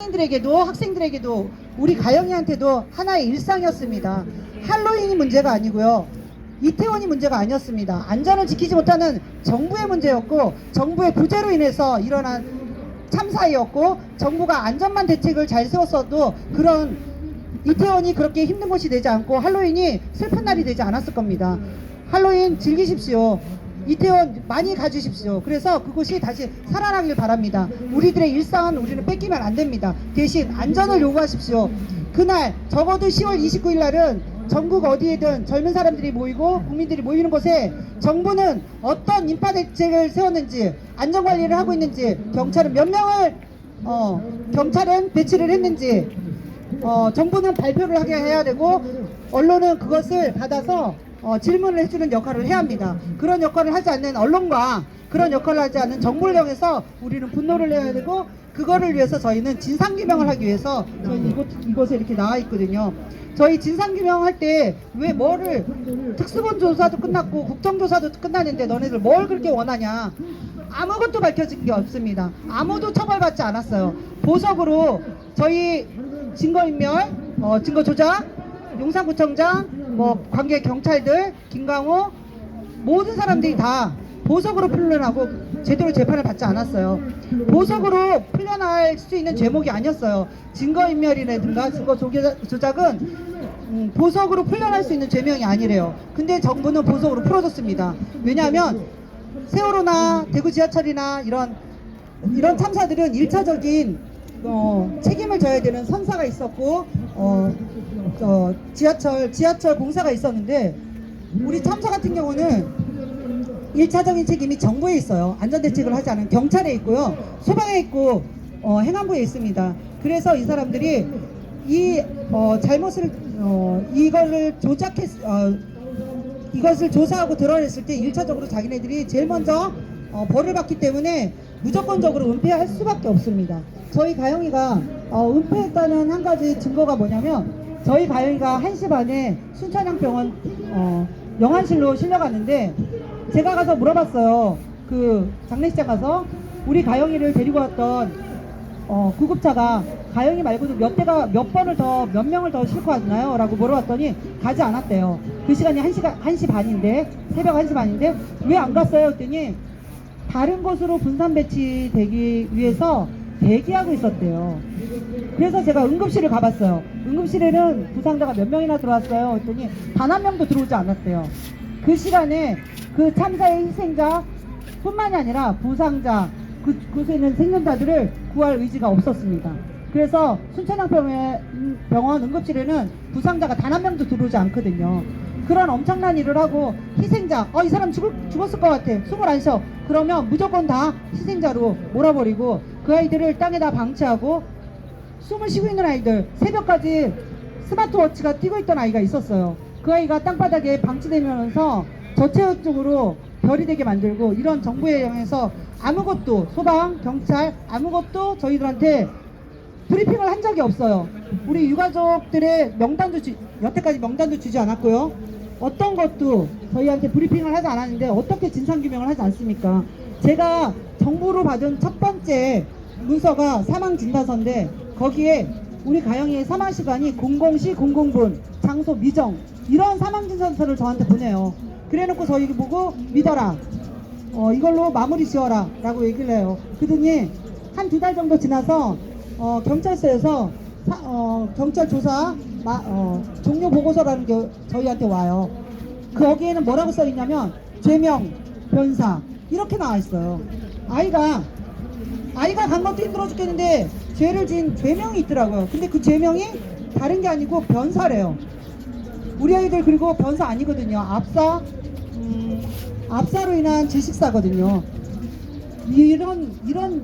학생들에게도 우리 가영이한테도 하나의 일상이었습니다. 할로윈이 문제가 아니고요. 이태원이 문제가 아니었습니다. 안전을 지키지 못하는 정부의 문제였고, 정부의 부재로 인해서 일어난 참사였고, 정부가 안전만 대책을 잘 세웠어도 그런 이태원이 그렇게 힘든 곳이 되지 않고 할로윈이 슬픈 날이 되지 않았을 겁니다. 할로윈 즐기십시오. 이태원 많이 가주십시오. 그래서 그곳이 다시 살아나길 바랍니다. 우리들의 일상은 우리는 뺏기면 안 됩니다. 대신 안전을 요구하십시오. 그날 적어도 10월 29일 날은 전국 어디에든 젊은 사람들이 모이고 국민들이 모이는 곳에 정부는 어떤 인파 대책을 세웠는지, 안전관리를 하고 있는지, 경찰은 몇 명을 경찰은 배치를 했는지 정부는 발표를 하게 해야 되고, 언론은 그것을 받아서 질문을 해주는 역할을 해야 합니다. 그런 역할을 하지 않는 언론과 그런 역할을 하지 않는 정부를 향해서 우리는 분노를 해야 되고, 그거를 위해서 저희는 진상규명을 하기 위해서 저희는 이곳에 이렇게 나와 있거든요. 저희 진상규명할 때 왜 뭐를, 특수본 조사도 끝났고 국정조사도 끝났는데 너네들 뭘 그렇게 원하냐. 아무것도 밝혀진 게 없습니다. 아무도 처벌받지 않았어요. 보석으로 저희 증거인멸, 증거조작, 용산구청장, 관계 경찰들, 김강호, 모든 사람들이 다 보석으로 풀려나고 제대로 재판을 받지 않았어요. 보석으로 풀려날 수 있는 죄목이 아니었어요. 증거인멸이라든가 증거조작은 보석으로 풀려날 수 있는 죄명이 아니래요. 근데 정부는 보석으로 풀어줬습니다. 왜냐하면 세월호나 대구 지하철이나 이런 참사들은 1차적인 책임을 져야 되는 선사가 있었고, 지하철 공사가 있었는데, 우리 참사 같은 경우는 1차적인 책임이 정부에 있어요. 안전대책을 하지 않은 경찰에 있고요, 소방에 있고, 행안부에 있습니다. 그래서 이 사람들이 이 잘못을 이것을 조사하고 드러냈을 때 1차적으로 자기네들이 제일 먼저 벌을 받기 때문에 무조건적으로 은폐할 수밖에 없습니다. 저희 가영이가 은폐했다는 한 가지 증거가 뭐냐면, 저희 가영이가 1시 반에 순천향병원 영안실로 실려갔는데, 제가 가서 물어봤어요. 그 장례식장 가서 우리 가영이를 데리고 왔던 구급차가 가영이 말고도 몇 명을 더 싣고 왔나요? 라고 물어봤더니 가지 않았대요. 그 시간이 1시 반인데, 새벽 1시 반인데 왜 안 갔어요? 했더니 다른 곳으로 분산 배치되기 위해서 대기하고 있었대요. 그래서 제가 응급실을 가봤어요. 응급실에는 부상자가 몇 명이나 들어왔어요? 했더니 단 한 명도 들어오지 않았대요. 그 시간에 그 참사의 희생자 뿐만이 아니라 부상자, 그곳에 있는 생존자들을 구할 의지가 없었습니다. 그래서 순천향병원 응급실에는 부상자가 단 한 명도 들어오지 않거든요. 그런 엄청난 일을 하고 희생자, 이 사람 죽었을 것 같아, 숨을 안 쉬어, 그러면 무조건 다 희생자로 몰아버리고 그 아이들을 땅에다 방치하고, 숨을 쉬고 있는 아이들, 새벽까지 스마트워치가 뛰고 있던 아이가 있었어요. 그 아이가 땅바닥에 방치되면서 저체온증으로 별이 되게 만들고, 이런 정부에 의해서 아무것도, 소방, 경찰 아무것도 저희들한테 브리핑을 한 적이 없어요. 우리 유가족들의 여태까지 명단도 주지 않았고요. 어떤 것도 저희한테 브리핑을 하지 않았는데 어떻게 진상규명을 하지 않습니까? 제가 정부로 받은 첫 번째 문서가 사망진단서인데, 거기에 우리 가영이의 사망시간이 00시 00분, 장소 미정, 이런 사망진단서를 저한테 보내요. 그래놓고 저희 보고 믿어라, 이걸로 마무리 지어라 라고 얘기를 해요. 그러더니 한 2달 정도 지나서 경찰서에서 경찰 조사 종료 보고서라는 게 저희한테 와요. 거기에는 뭐라고 써있냐면 죄명, 변사 이렇게 나와 있어요. 아이가 간 것도 힘들어 죽겠는데 죄를 지은 죄명이 있더라고요. 근데 그 죄명이 다른 게 아니고 변사래요. 우리 아이들 그리고 변사 아니거든요. 압사로 인한 질식사거든요. 이런